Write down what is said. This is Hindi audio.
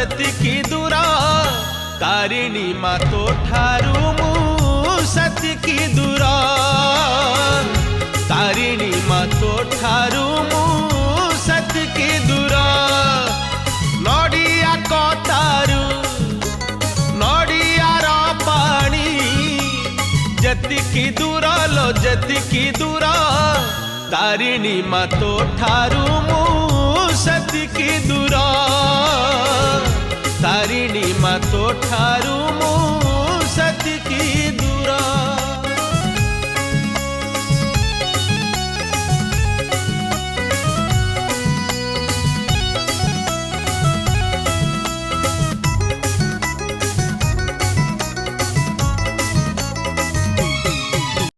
जतिकी दूर तारिणी माँ तो ठारू मु सतिकी दूर तारिणी माँ तो ठारू मु सतिकी दूर नडिया कतारू नडियार पानी जतिकी दूर लो जतिकी दूर तारिणी माँ तो ठारू मु सतिकी दूर तारिणी माँ तो ठारू मु